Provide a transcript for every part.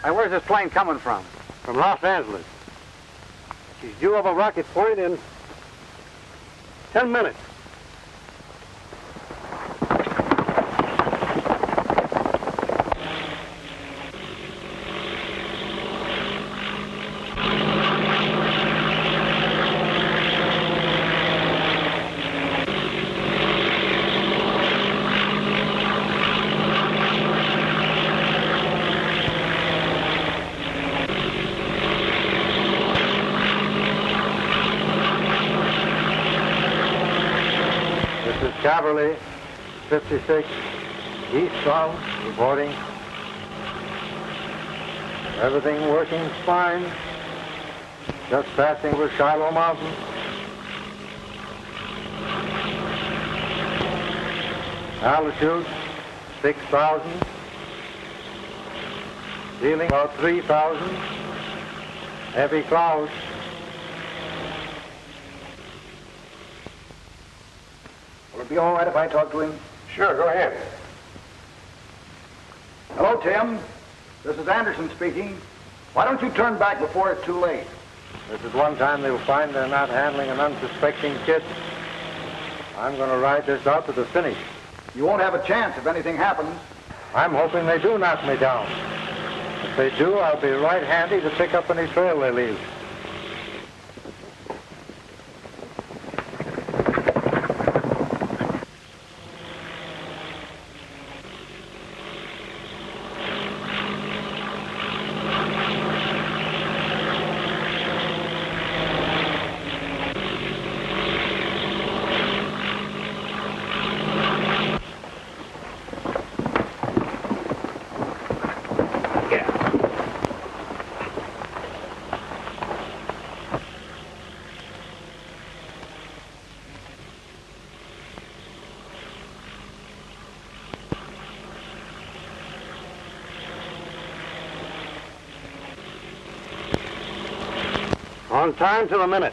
Hey, where's this plane coming from? From Los Angeles. She's due over Rocket Point in 10 minutes. Caverly, 56, eastbound, reporting. Everything working fine. Just passing over Shiloh Mountain. Altitude, 6,000. Ceiling about 3,000. Heavy clouds. Will it be all right if I talk to him? Sure, go ahead. Hello, Tim. This is Anderson speaking. Why don't you turn back before it's too late? This is one time they'll find they're not handling an unsuspecting kid. I'm going to ride this out to the finish. You won't have a chance if anything happens. I'm hoping they do knock me down. If they do, I'll be right handy to pick up any trail they leave. On time to the minute.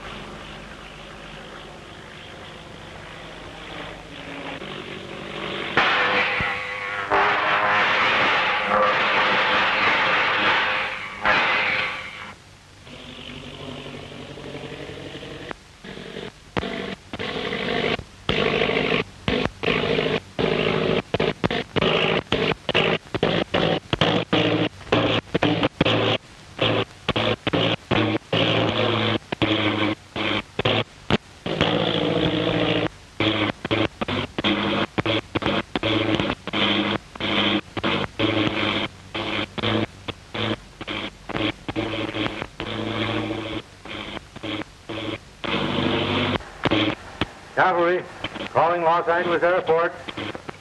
Cavalry, calling Los Angeles Airport.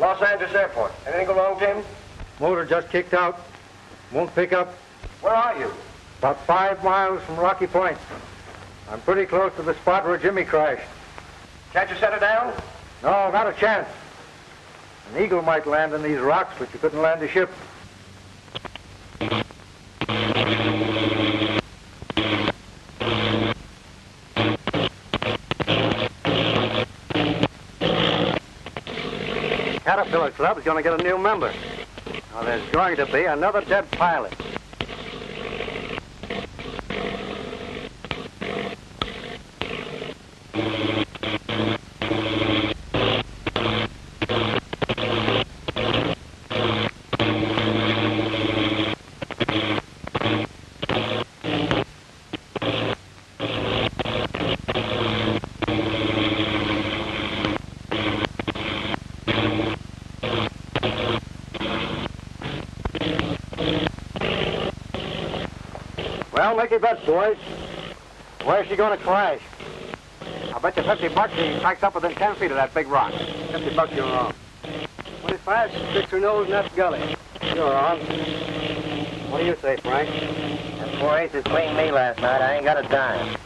Los Angeles Airport. Anything go wrong, Tim? Motor just kicked out. Won't pick up. Where are you? About 5 miles from Rocky Point. I'm pretty close to the spot where Jimmy crashed. Can't you set her down? No, not a chance. An eagle might land in these rocks, but you couldn't land a ship. Caterpillar Club is going to get a new member. Now, there's going to be another dead pilot. Well, make your bets, boys. Where's she going to crash? I'll bet you $50 she cracks up within 10 feet of that big rock. $50 you're wrong. 25, she sticks her nose in that gully. You're wrong. What do you say, Frank? Them 4 aces cleaned me last night. I ain't got a dime.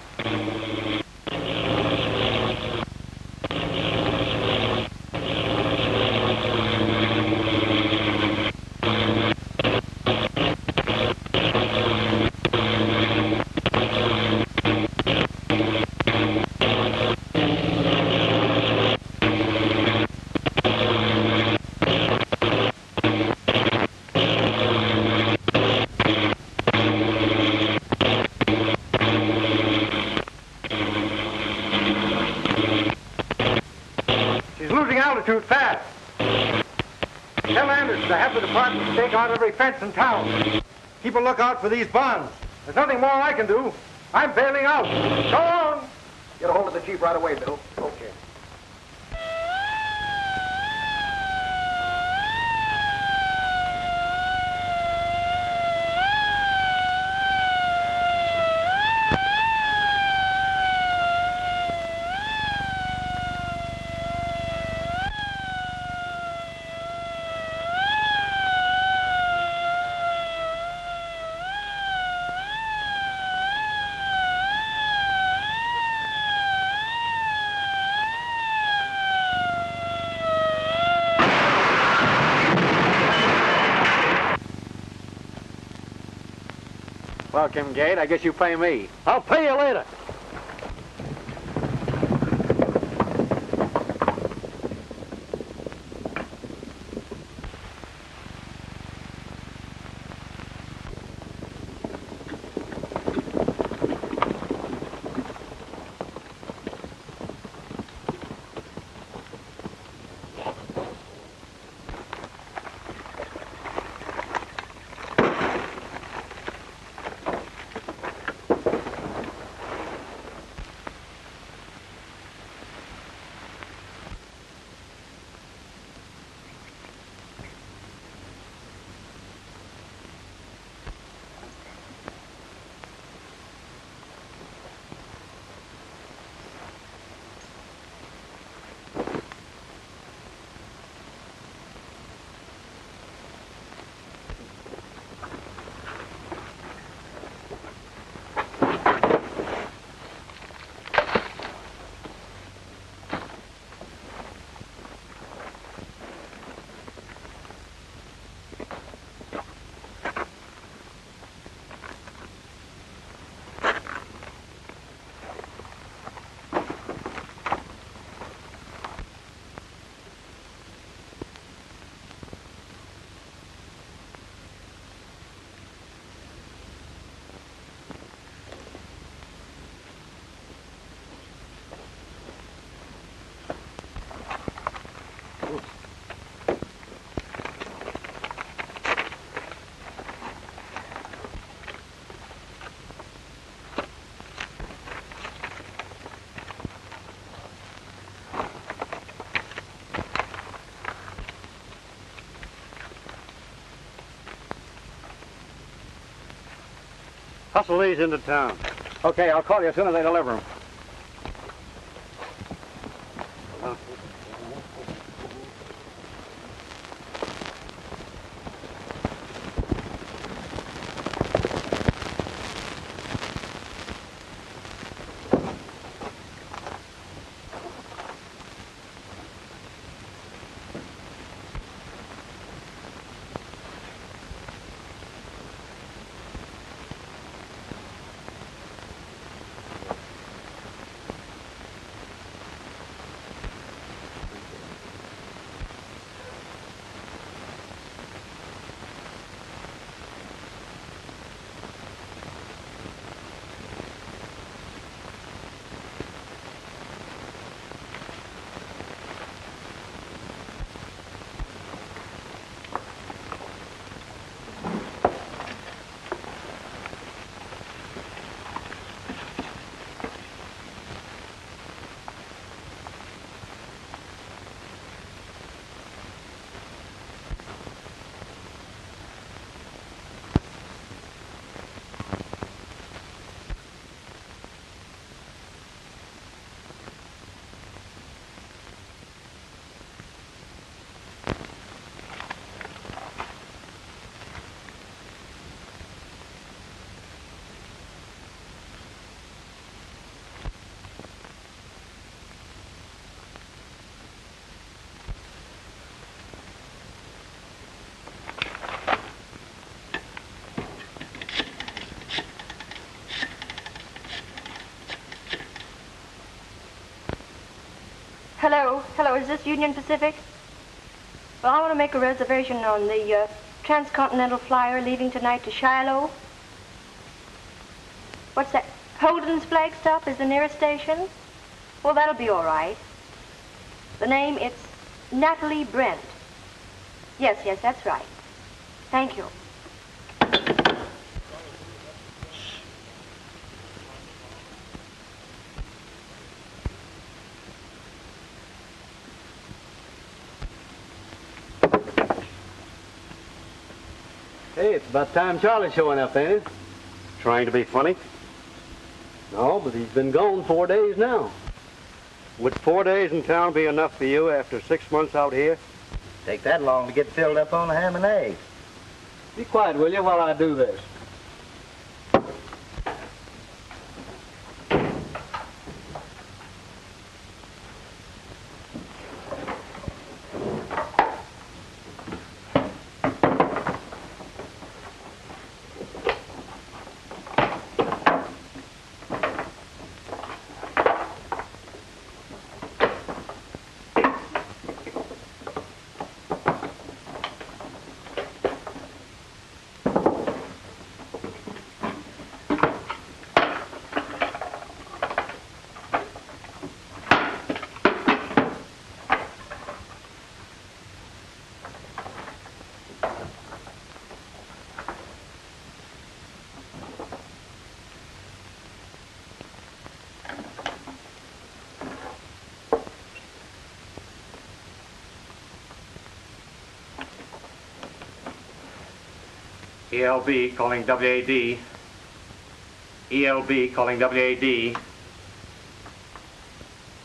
fast. Tell Anderson to have the department stake out every fence in town. Keep a lookout for these bonds. There's nothing more I can do. I'm bailing out. So long. Get a hold of the chief right away, Bill. Okay. Well, Kincaid, I guess you pay me. I'll pay you later. Hustle these into town. Okay, I'll call you as soon as they deliver them. Hello, is this Union Pacific? Well, I want to make a reservation on the transcontinental flyer leaving tonight to Shiloh. What's that? Holden's flag stop is the nearest station? Well, that'll be all right. The name, it's Natalie Brent. Yes, that's right. Thank you. Hey, it's about time Charlie's showing up, ain't it? Trying to be funny? No, but he's been gone 4 days now. Would 4 days in town be enough for you after 6 months out here? Take that long to get filled up on the ham and eggs. Be quiet, will you, while I do this? ELB calling WAD. ELB calling WAD.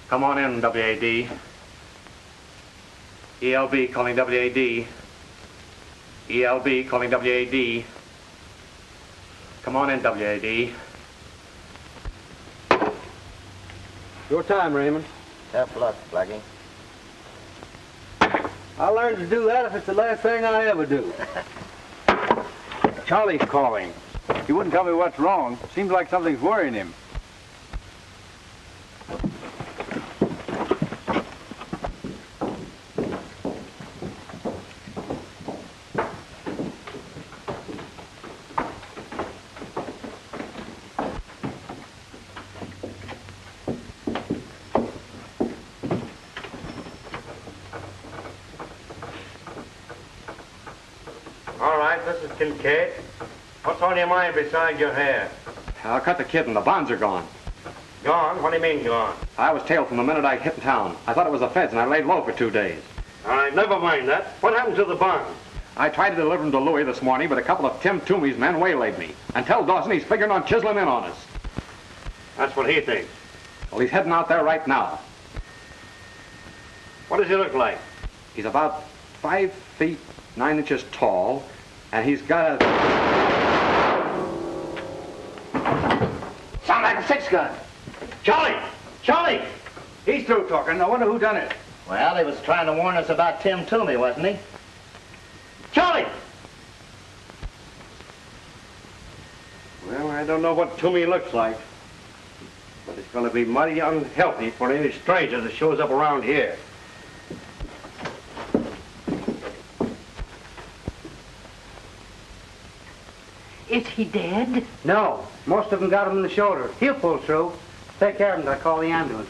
Come on in, WAD. ELB calling WAD. ELB calling WAD. Come on in, WAD. Your time, Raymond. Tough luck, Blackie. I'll learn to do that if it's the last thing I ever do. Charlie's calling. He wouldn't tell me what's wrong. Seems like something's worrying him. All right, this is Kincaid. What's on your mind beside your hair? I cut the kid and the bonds are gone. Gone? What do you mean gone? I was tailed from the minute I hit town. I thought it was the feds and I laid low for 2 days. All right, never mind that. What happened to the bonds? I tried to deliver them to Louis this morning, but a couple of Tim Toomey's men waylaid me. And tell Dawson he's figuring on chiseling in on us. That's what he thinks. Well, he's heading out there right now. What does he look like? He's about 5 feet 9 inches tall, and he's got a... Sound like a six-gun. Charlie! Charlie! He's through talking. I wonder who done it. Well, he was trying to warn us about Tim Toomey, wasn't he? Charlie! Well, I don't know what Toomey looks like, but it's going to be mighty unhealthy for any stranger that shows up around here. Is he dead? No. Most of them got him in the shoulder. He'll pull through. Take care of him. I'll call the ambulance.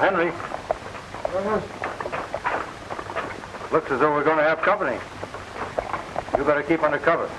Henry. Looks as though we're going to have company. You better keep under cover.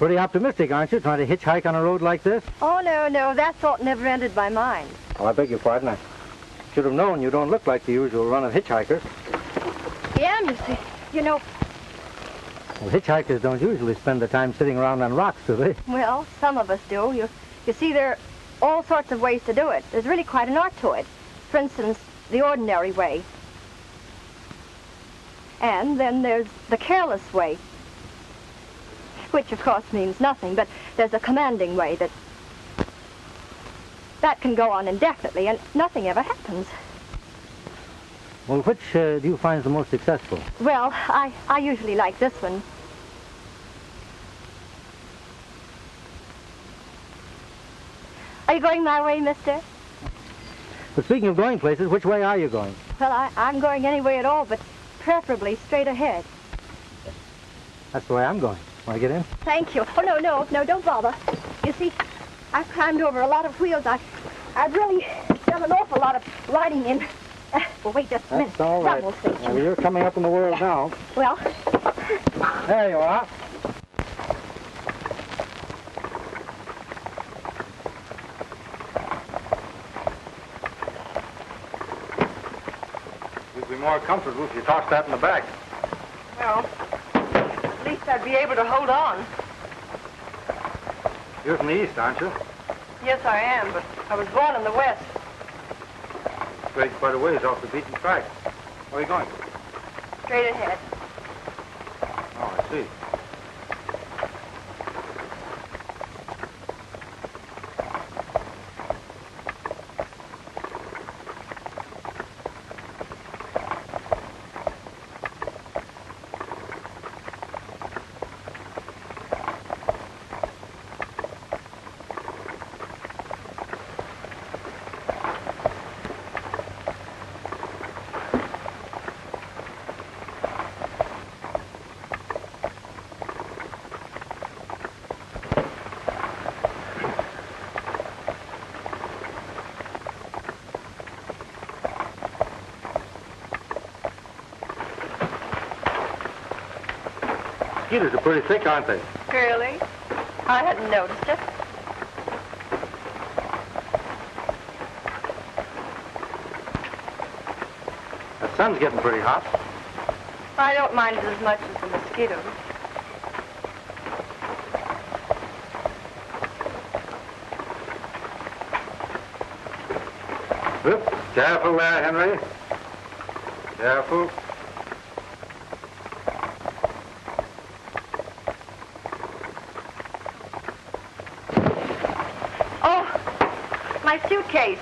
Pretty optimistic, aren't you, trying to hitchhike on a road like this? Oh, no, that thought never entered my mind. Well, I beg your pardon. I should have known you don't look like the usual run of hitchhikers. Yeah, you see, you know, Well, hitchhikers don't usually spend their time sitting around on rocks, do they? well, some of us do. You see, there are all sorts of ways to do it. There's really quite an art to it. For instance, the ordinary way. And then there's the careless way, which of course means nothing, but there's a commanding way that can go on indefinitely and nothing ever happens. Well, which do you find the most successful? Well, I usually like this one. Are you going my way, mister? But speaking of going places, which way are you going? Well, I'm going any way at all, but preferably straight ahead. That's the way I'm going. Want to get in? Thank you. Oh, no, don't bother. You see, I've climbed over a lot of wheels. I've really done an awful lot of riding in. Well, wait just a minute. That's all right. Rumble station. Well, you're coming up in the world now. Well, There you are. You'd be more comfortable if you tossed that in the back. Well, at least I'd be able to hold on. You're from the east, aren't you? Yes, I am, but I was born in the West. Strayed quite a ways off the beaten track. Where are you going? Straight ahead. Oh, I see. Mosquitoes are pretty thick, aren't they? Really? I hadn't noticed it. The sun's getting pretty hot. I don't mind it as much as the mosquitoes. Whoop. Careful there, Henry. Careful. Oh, my suitcase.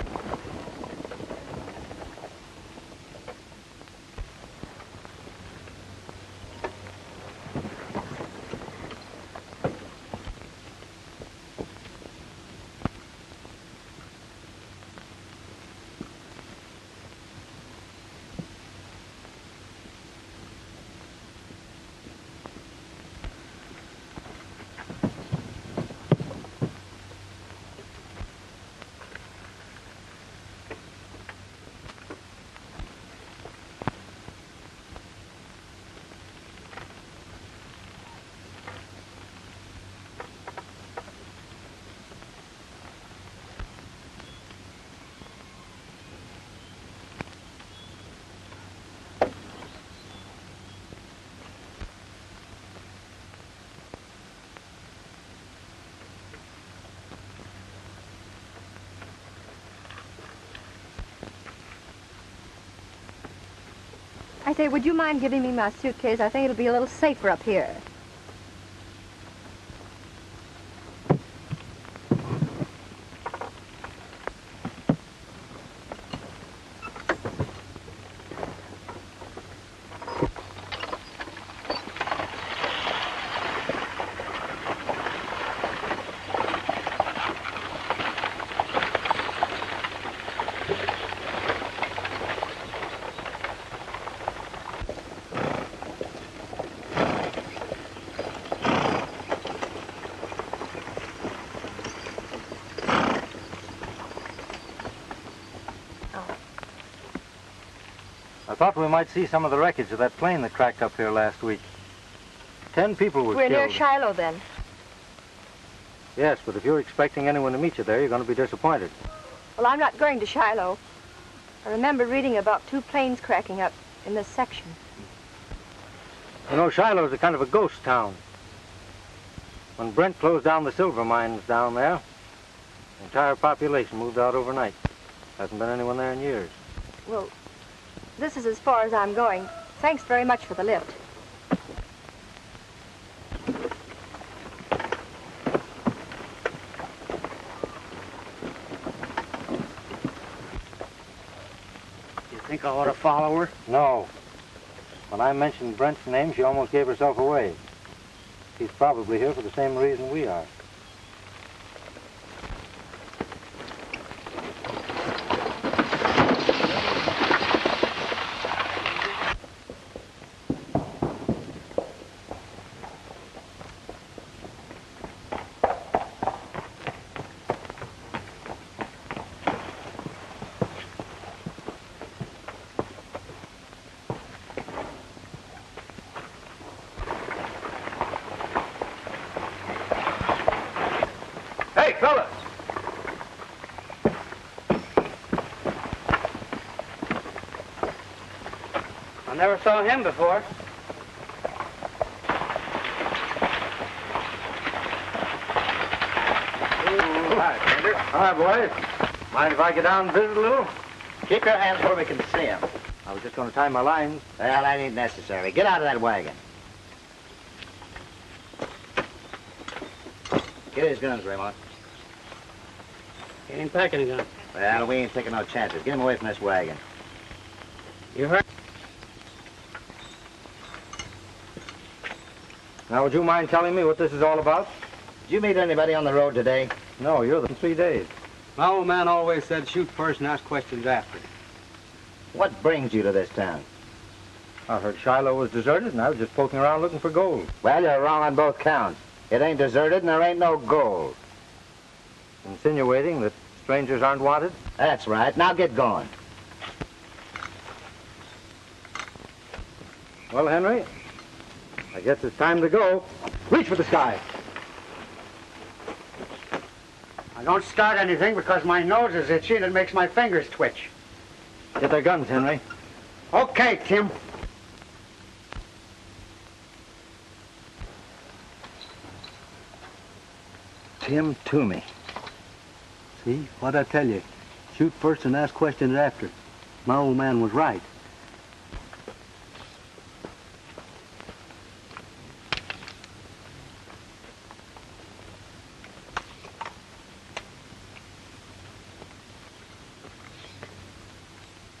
I say, would you mind giving me my suitcase? I think it'll be a little safer up here. I thought we might see some of the wreckage of that plane that cracked up here last week. 10 people were We're killed. near Shiloh, then. Yes, but if you're expecting anyone to meet you there, you're going to be disappointed. Well, I'm not going to Shiloh. I remember reading about 2 planes cracking up in this section. You know, Shiloh's a kind of a ghost town. When Brent closed down the silver mines down there, the entire population moved out overnight. Hasn't been anyone there in years. Well, this is as far as I'm going. Thanks very much for the lift. You think I ought to follow her? No. When I mentioned Brent's name, she almost gave herself away. He's probably here for the same reason we are. Fellas! I never saw him before. Hi, boys. Mind if I get down and visit a little? Keep your hands where we can see him. I was just going to tie my lines. Well, that ain't necessary. Get out of that wagon. Get his guns, Raymond. He ain't packing a gun. Well, we ain't taking no chances. Get him away from this wagon. You heard? Now, would you mind telling me what this is all about? Did you meet anybody on the road today? No, you're the 3 days. My old man always said shoot first and ask questions after. What brings you to this town? I heard Shiloh was deserted, and I was just poking around looking for gold. Well, you're wrong on both counts. It ain't deserted, and there ain't no gold. Insinuating that strangers aren't wanted? That's right. Now get going. Well, Henry, I guess it's time to go. Reach for the sky. I don't start anything because my nose is itchy and it makes my fingers twitch. Get their guns, Henry. Okay, Tim. Tim Toomey. See, what'd I tell you? Shoot first and ask questions after. My old man was right.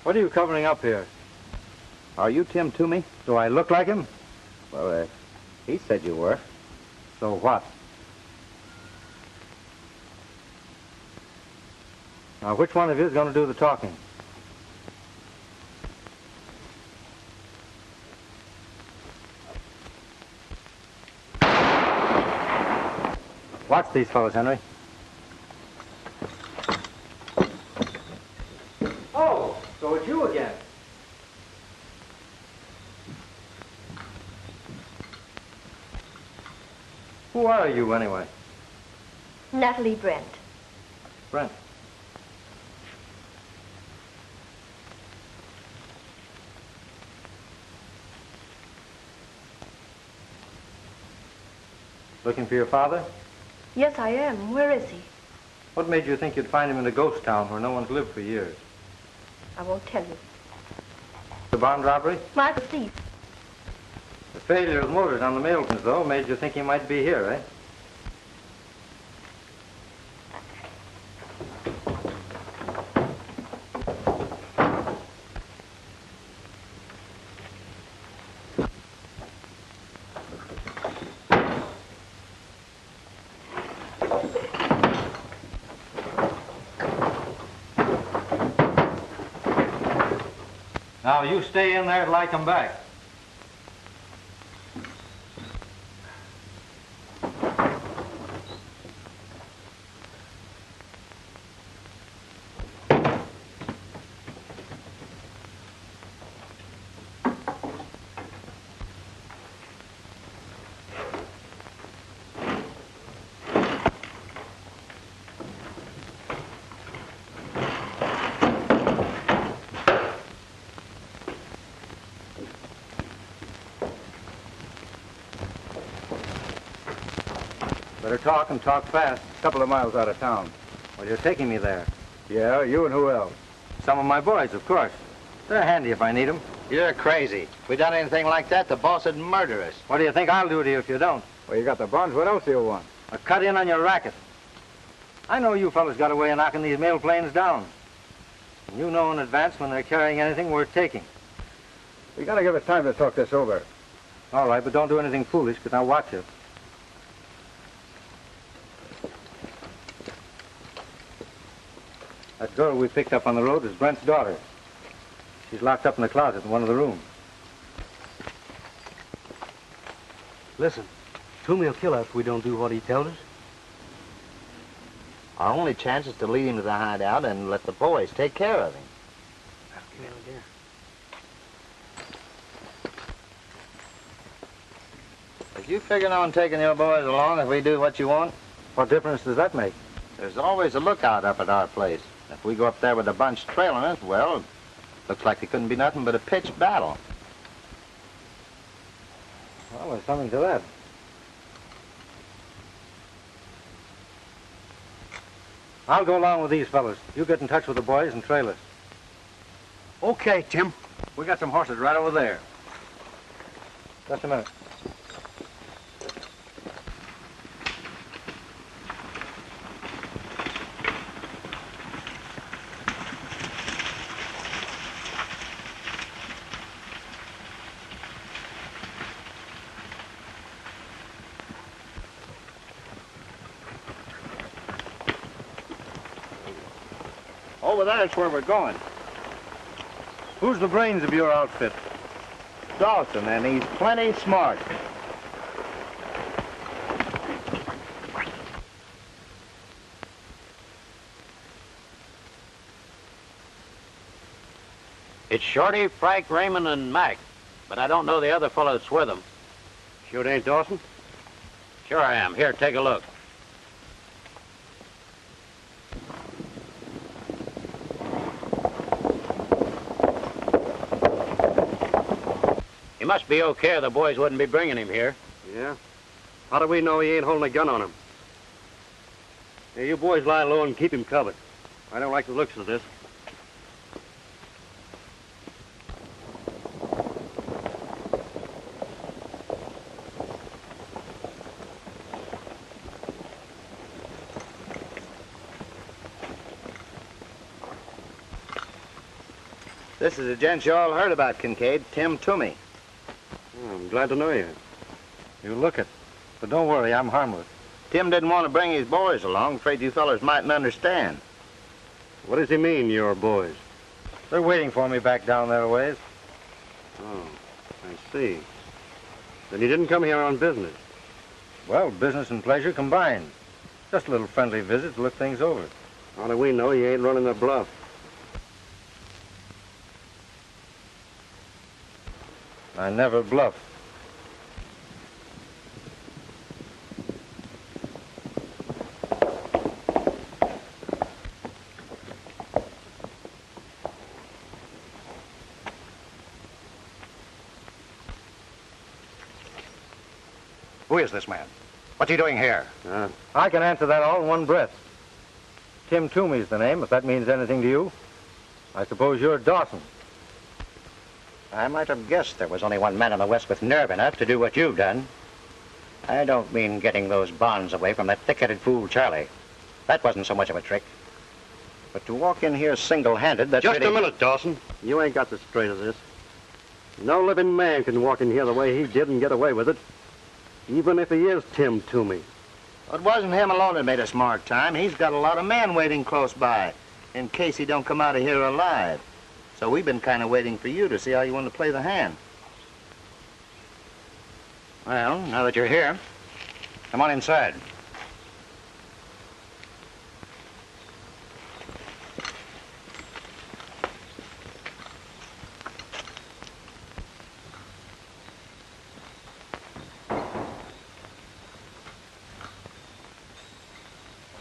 What are you covering up here? Are you Tim Toomey? Do I look like him? Well, he said you were. So what? Now, which one of you is going to do the talking? Watch these fellows, Henry. Oh, so it's you again. Who are you, anyway? Natalie Brent. Brent. Looking for your father? Yes, I am. Where is he? What made you think you'd find him in a ghost town where no one's lived for years? I won't tell you. The bond robbery? My thief. The failure of motors on the Miltons, though, made you think he might be here, eh? Now, you stay in there till I come back. Better talk and talk fast. A couple of miles out of town. Well, you're taking me there. Yeah, you and who else? Some of my boys, of course. They're handy if I need them. You're crazy. If we done anything like that, the boss would murder us. What do you think I'll do to you if you don't? Well, you got the bonds. What else do you want? A cut in on your racket. I know you fellas got a way of knocking these mail planes down. And you know in advance when they're carrying anything worth taking. We gotta give us time to talk this over. All right, but don't do anything foolish, because I'll watch you. That girl we picked up on the road is Brent's daughter. She's locked up in the closet in one of the rooms. Listen, Toomey will kill us if we don't do what he tells us. Our only chance is to lead him to the hideout and let the boys take care of him. If you figuring on taking your boys along if we do what you want? What difference does that make? There's always a lookout up at our place. If we go up there with a bunch trailing us, well, looks like it couldn't be nothing but a pitched battle. Well, there's something to that. I'll go along with these fellas. You get in touch with the boys and trail us. Okay, Tim. We got some horses right over there. Just a minute. Over there's where we're going. Who's the brains of your outfit? Dawson, and he's plenty smart. It's Shorty, Frank, Raymond, and Mac, but I don't know the other fellow that's with them. Sure it ain't Dawson? Sure I am. Here, take a look. He must be okay or the boys wouldn't be bringing him here. Yeah? How do we know he ain't holding a gun on him? Hey, you boys lie low and keep him covered. I don't like the looks of this. This is a gent you all heard about, Kincaid, Tim Toomey. Oh, I'm glad to know you. You look it. But don't worry, I'm harmless. Tim didn't want to bring his boys along. Afraid you fellas mightn't understand. What does he mean, your boys? They're waiting for me back down there a ways. Oh, I see. Then he didn't come here on business. Well, business and pleasure combined. Just a little friendly visit to look things over. How do we know he ain't running the bluff? I never bluff. Who is this man? What's he doing here? I can answer that all in one breath. Tim Toomey's the name, if that means anything to you. I suppose you're Dawson. I might have guessed there was only one man in the West with nerve enough to do what you've done. I don't mean getting those bonds away from that thick-headed fool Charlie. That wasn't so much of a trick. But to walk in here single-handed, that's Just really... a minute, Dawson. You ain't got the straight of this. No living man can walk in here the way he did and get away with it. Even if he is Tim Toomey. It wasn't him alone that made a smart time. He's got a lot of men waiting close by, in case he don't come out of here alive. So we've been kind of waiting for you to see how you want to play the hand. Well, now that you're here, come on inside.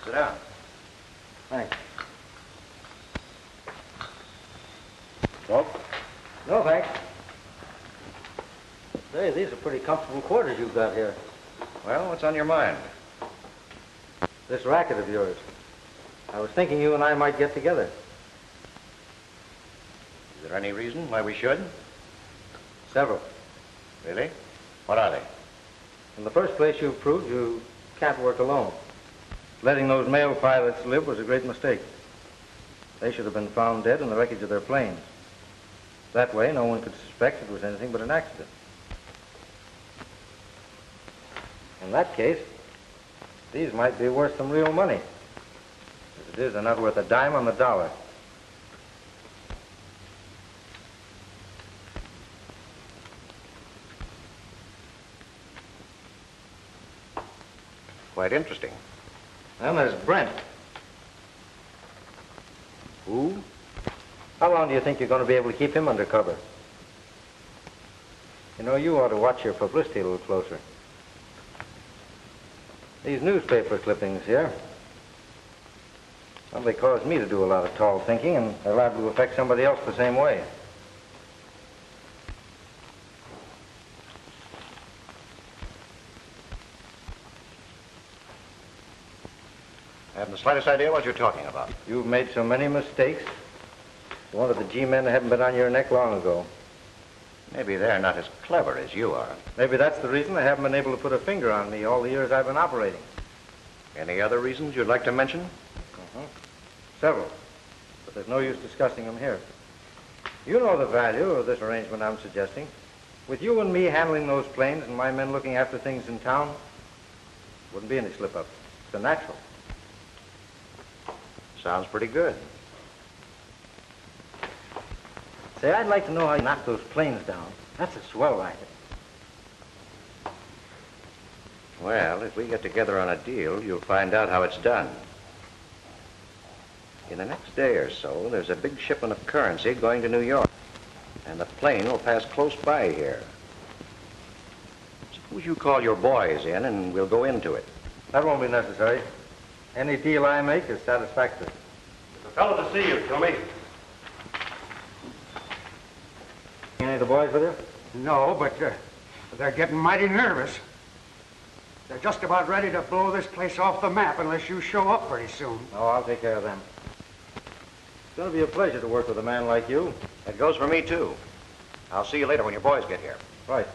Sit down. Thanks. Smoke? No, thanks. Say, these are pretty comfortable quarters you've got here. Well, what's on your mind? This racket of yours. I was thinking you and I might get together. Is there any reason why we should? Several. Really? What are they? In the first place, you've proved you can't work alone. Letting those male pilots live was a great mistake. They should have been found dead in the wreckage of their planes. That way, no one could suspect it was anything but an accident. In that case, these might be worth some real money. As it is, they're not worth a dime on the dollar. Quite interesting. And there's Brent. Who? How long do you think you're going to be able to keep him under cover? You know, you ought to watch your publicity a little closer. These newspaper clippings here, well, they cause me to do a lot of tall thinking, and they're liable to affect somebody else the same way. I haven't the slightest idea what you're talking about. You've made so many mistakes. You wanted the G-men to haven't been on your neck long ago. Maybe they're not as clever as you are. Maybe that's the reason they haven't been able to put a finger on me all the years I've been operating. Any other reasons you'd like to mention? Several. But there's no use discussing them here. You know the value of this arrangement I'm suggesting. With you and me handling those planes and my men looking after things in town, wouldn't be any slip-up. It's a natural. Sounds pretty good. Say, I'd like to know how you knocked those planes down. That's a swell racket. Well, if we get together on a deal, you'll find out how it's done. In the next day or so, there's a big shipment of currency going to New York, and the plane will pass close by here. Suppose you call your boys in, and we'll go into it. That won't be necessary. Any deal I make is satisfactory. It's a fellow to see you, Tommy. Any of the boys with you? No, but they're getting mighty nervous. They're just about ready to blow this place off the map unless you show up pretty soon. Oh, I'll take care of them. It's going to be a pleasure to work with a man like you. That goes for me, too. I'll see you later when your boys get here. Right.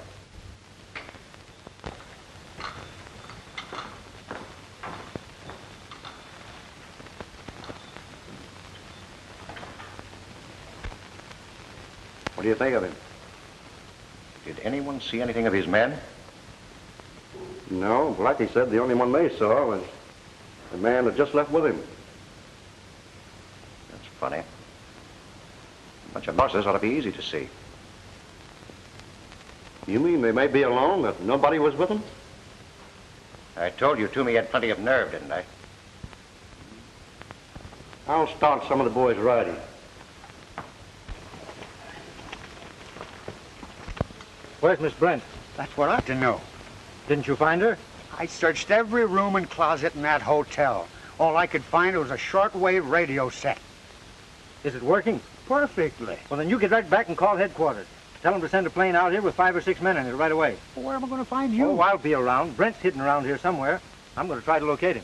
What do you think of him? Did anyone see anything of his men? No, Blackie said the only one they saw was the man that just left with him. That's funny. A bunch of bosses ought to be easy to see. You mean they may be alone, that nobody was with them? I told you Toomey had plenty of nerve, didn't I? I'll start some of the boys riding. Where's Miss Brent? That's what I ought to know. Didn't you find her? I searched every room and closet in that hotel. All I could find was a shortwave radio set. Is it working? Perfectly. Well, then you get right back and call headquarters. Tell them to send a plane out here with 5 or 6 men in it right away. Well, where am I going to find you? Oh, I'll be around. Brent's hidden around here somewhere. I'm going to try to locate him.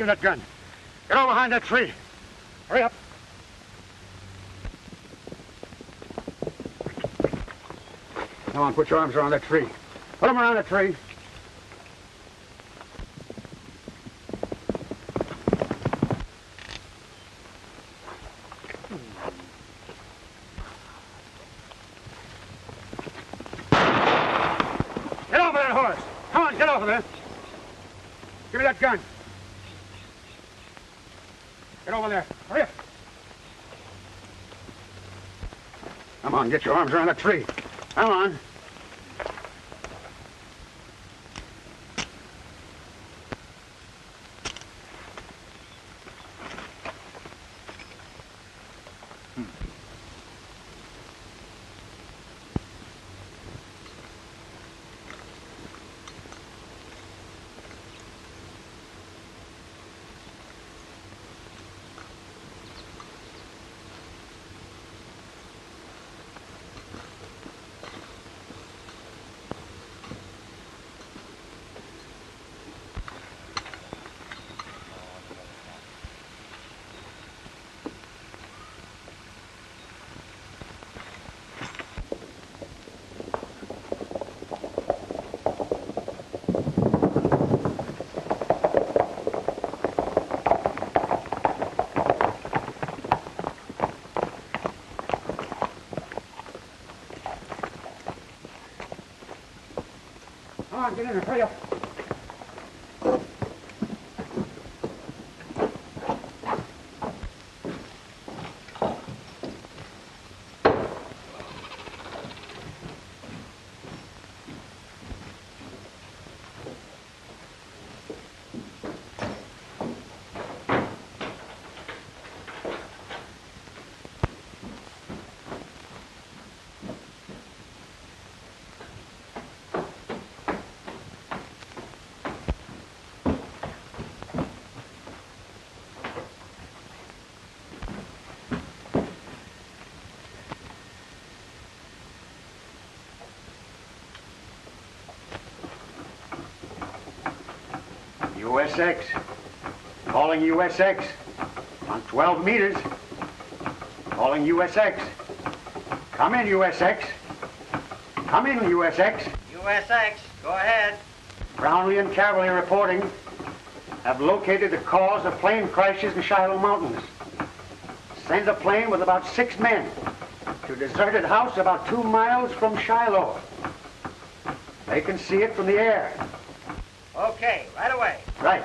Give me that gun. Get over behind that tree. Hurry up. Come on, put your arms around that tree. Put them around the tree. Get off of that horse. Come on, get off of there. Give me that gun. Get over there. Hurry up. Come on, get your arms around that tree. Come on. Come on, get in there, hurry up. USX. Calling USX. On 12 meters. Calling USX. Come in, USX. Come in, USX. USX, go ahead. Brownlee and Caverly reporting. Have located the cause of plane crashes in Shiloh Mountains. Send a plane with about 6 men to a deserted house about 2 miles from Shiloh. They can see it from the air. Okay, right away. Right.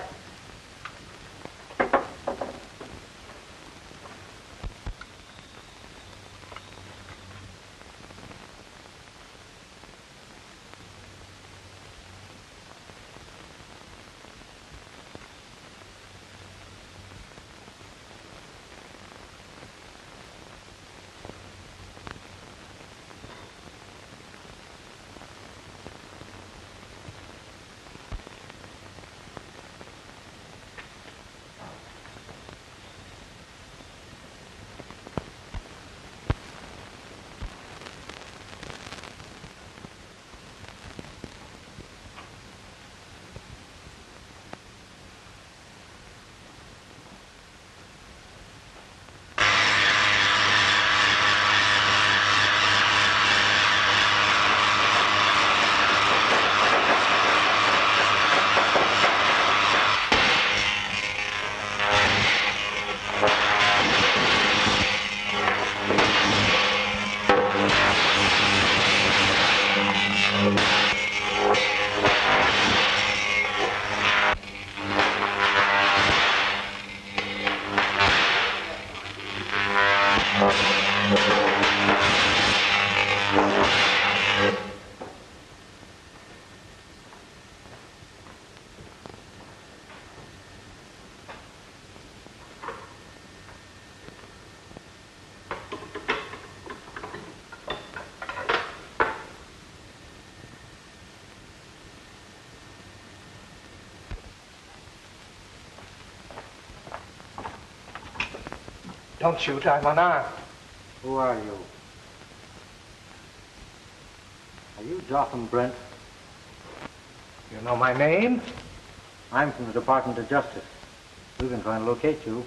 Don't shoot, I'm unarmed. Who are you? Are you Dawson, Brent? You know my name? I'm from the Department of Justice. We've been trying to locate you.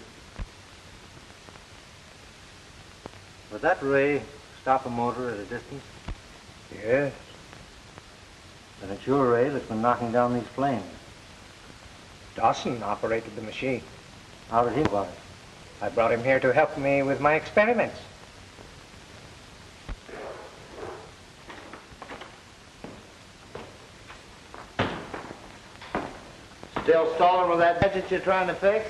Was that Ray stop a motor at a distance? Yes. Then it's your Ray that's been knocking down these planes. Dawson operated the machine. How did he know about it? I brought him here to help me with my experiments. Still stalling with that gadget you're trying to fix?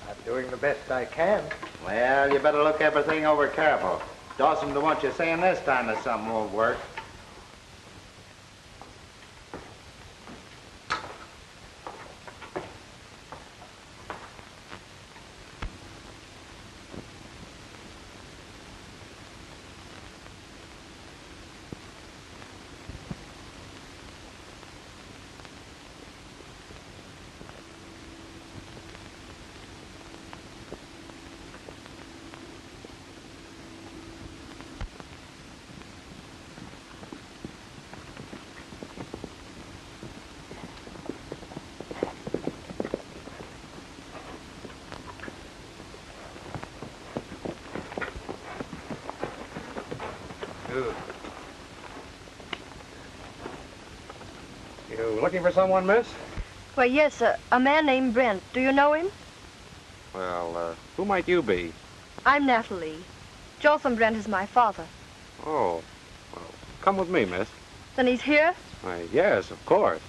I'm doing the best I can. Well, you better look everything over careful. Dawson don't want you saying this time that something won't work. You looking for someone, miss? Well, yes, a man named Brent. Do you know him? Well, who might you be? I'm Natalie. Joseph Brent is my father. Oh, well, come with me, miss. Then he's here? Why, yes, of course.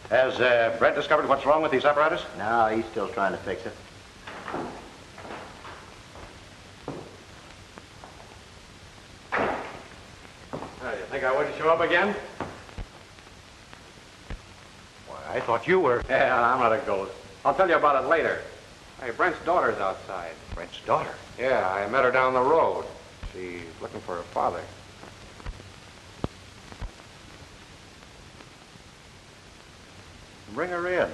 Has Brent discovered what's wrong with these apparatus? No, he's still trying to fix it. You think I wouldn't show up again? Why, I thought you were... Yeah, I'm not a ghost. I'll tell you about it later. Hey, Brent's daughter's outside. Brent's daughter? Yeah, I met her down the road. She's looking for her father. Bring her in.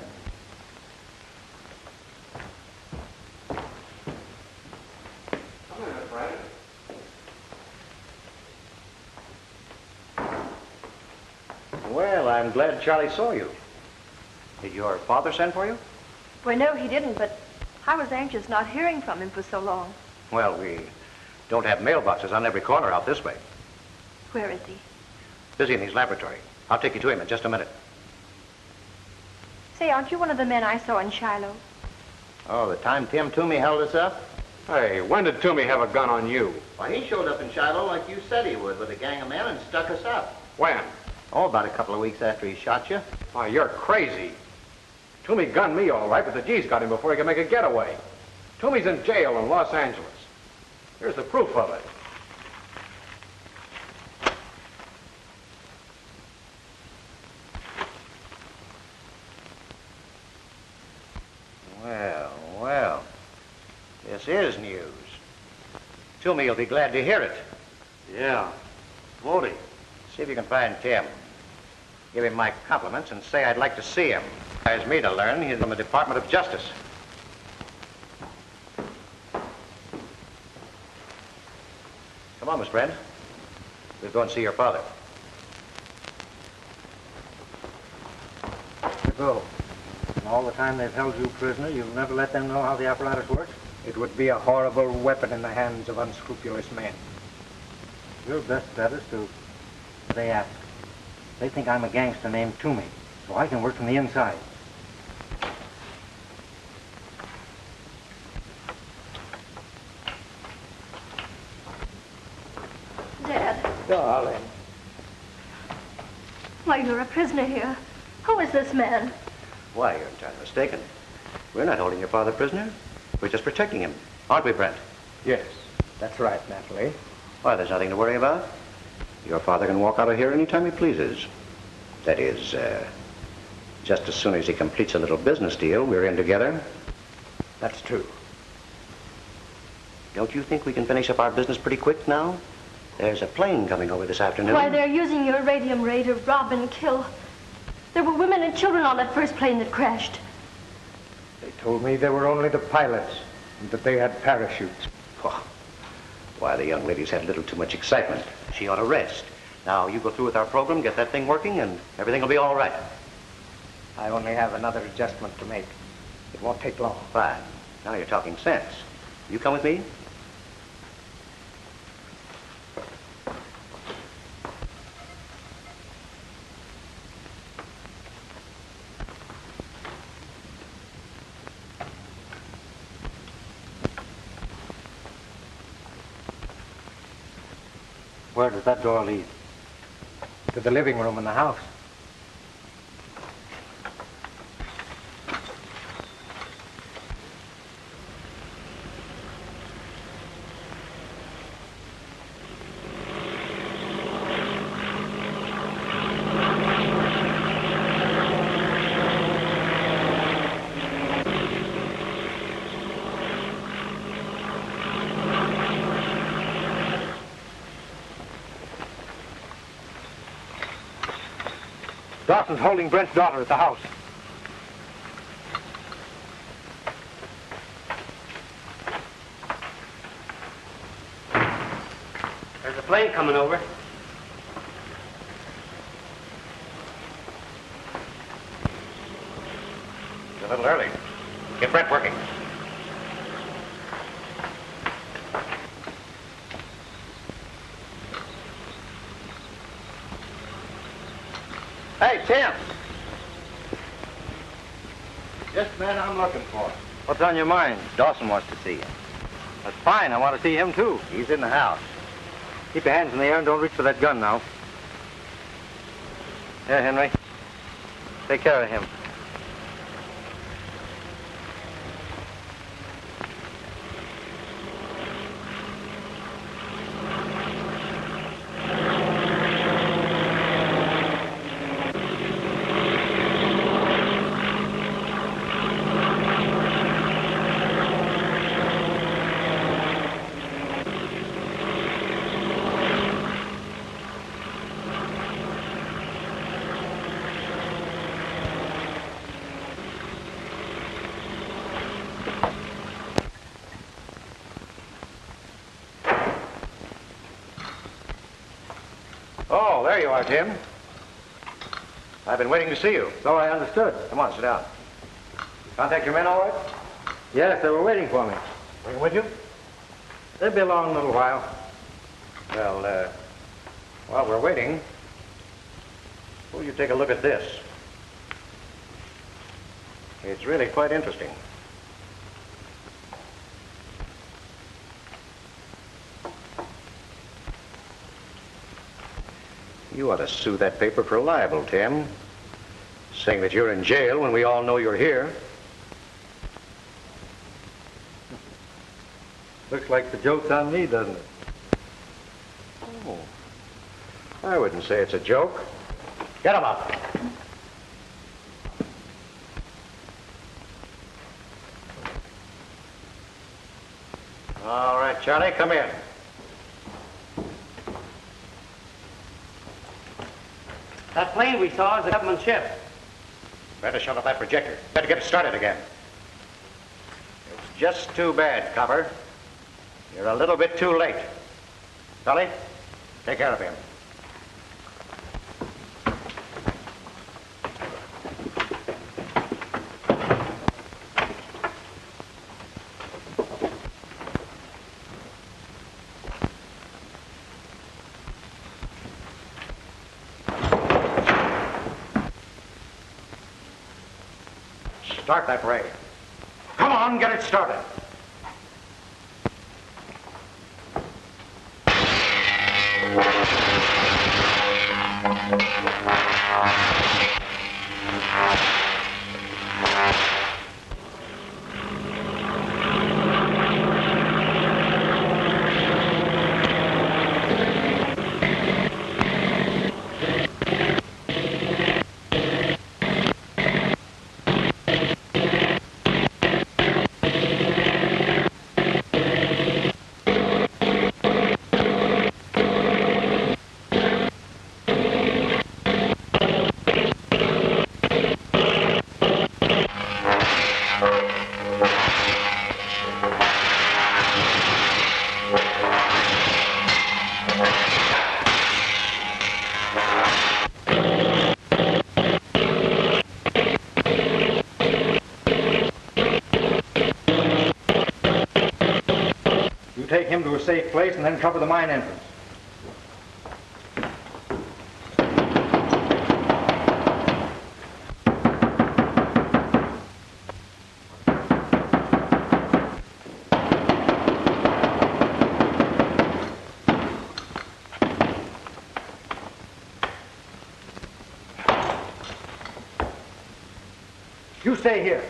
Come in, Brent. Well, I'm glad Charlie saw you. Did your father send for you? Well, no, he didn't, but I was anxious not hearing from him for so long. Well, we don't have mailboxes on every corner out this way. Where is he? Busy in his laboratory. I'll take you to him in just a minute. Say, aren't you one of the men I saw in Shiloh? Oh, the time Tim Toomey held us up? Hey, when did Toomey have a gun on you? Why, he showed up in Shiloh like you said he would with a gang of men and stuck us up. When? Oh, about a couple of weeks after he shot you. Why, you're crazy. Toomey gunned me all right, but the G's got him before he could make a getaway. Toomey's in jail in Los Angeles. Here's the proof of it. Well, well. This is news. Toomey will be glad to hear it. Yeah. Won't he? See if you can find Tim. Give him my compliments and say I'd like to see him. Requires me to learn he's from the Department of Justice. Come on, Miss Brent. We'll go and see your father. Go. And all the time they've held you prisoner, you've never let them know how the apparatus works? It would be a horrible weapon in the hands of unscrupulous men. Your best bet is to... They ask. They think I'm a gangster named Toomey, so I can work from the inside. Dad. Darling. Why, you're a prisoner here. Who is this man? Why, you're entirely mistaken. We're not holding your father prisoner. We're just protecting him. Aren't we, Brent? Yes, that's right, Natalie. Why, there's nothing to worry about. Your father can walk out of here anytime he pleases. That is, just as soon as he completes a little business deal we're in together. That's true. Don't you think we can finish up our business pretty quick now? There's a plane coming over this afternoon. Why, they're using your radium ray to rob and kill. There were women and children on that first plane that crashed. They told me they were only the pilots and that they had parachutes. Oh, Why, the young lady's had a little too much excitement. She ought to rest. Now, you go through with our program, get that thing working, and everything will be all right. I only have another adjustment to make. It won't take long. Fine. Now you're talking sense. You come with me? Where does that door lead? To the living room in the house. Dawson's holding Brent's daughter at the house. There's a plane coming over. It's a little early. Get Brent working. Hey, Tim. Just the man I'm looking for. What's on your mind? Dawson wants to see you. That's fine. I want to see him, too. He's in the house. Keep your hands in the air and don't reach for that gun now. Here, Henry. Take care of him. Oh, there you are, Tim. I've been waiting to see you. So I understood. Come on, sit down. Contact your men all right? Yes, they were waiting for me. Bring them with you? They'll be along in a little while. Well, while we're waiting, will you take a look at this? It's really quite interesting. You ought to sue that paper for libel, Tim. Saying that you're in jail when we all know you're here. Looks like the joke's on me, doesn't it? Oh, I wouldn't say it's a joke. Get him up. All right, Charlie, come in. That plane we saw is a government ship. Better shut off that projector. Better get it started again. It's just too bad, Copper. You're a little bit too late. Charlie, take care of him. Start that ray. Come on, get it started. take him to a safe place and then cover the mine entrance. You stay here.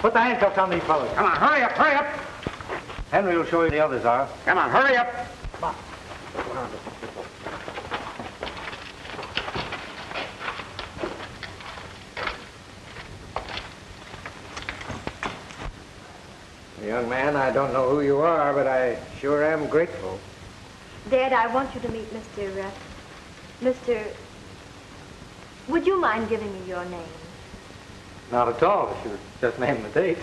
Put the handcuffs on these fellows. Come on, hurry up, hurry up. Henry will show you the others are. Come on, hurry up. Come on. Young man, I don't know who you are, but I sure am grateful. Dad, I want you to meet Mr. Would you mind giving me your name? Not at all, if you just name the date.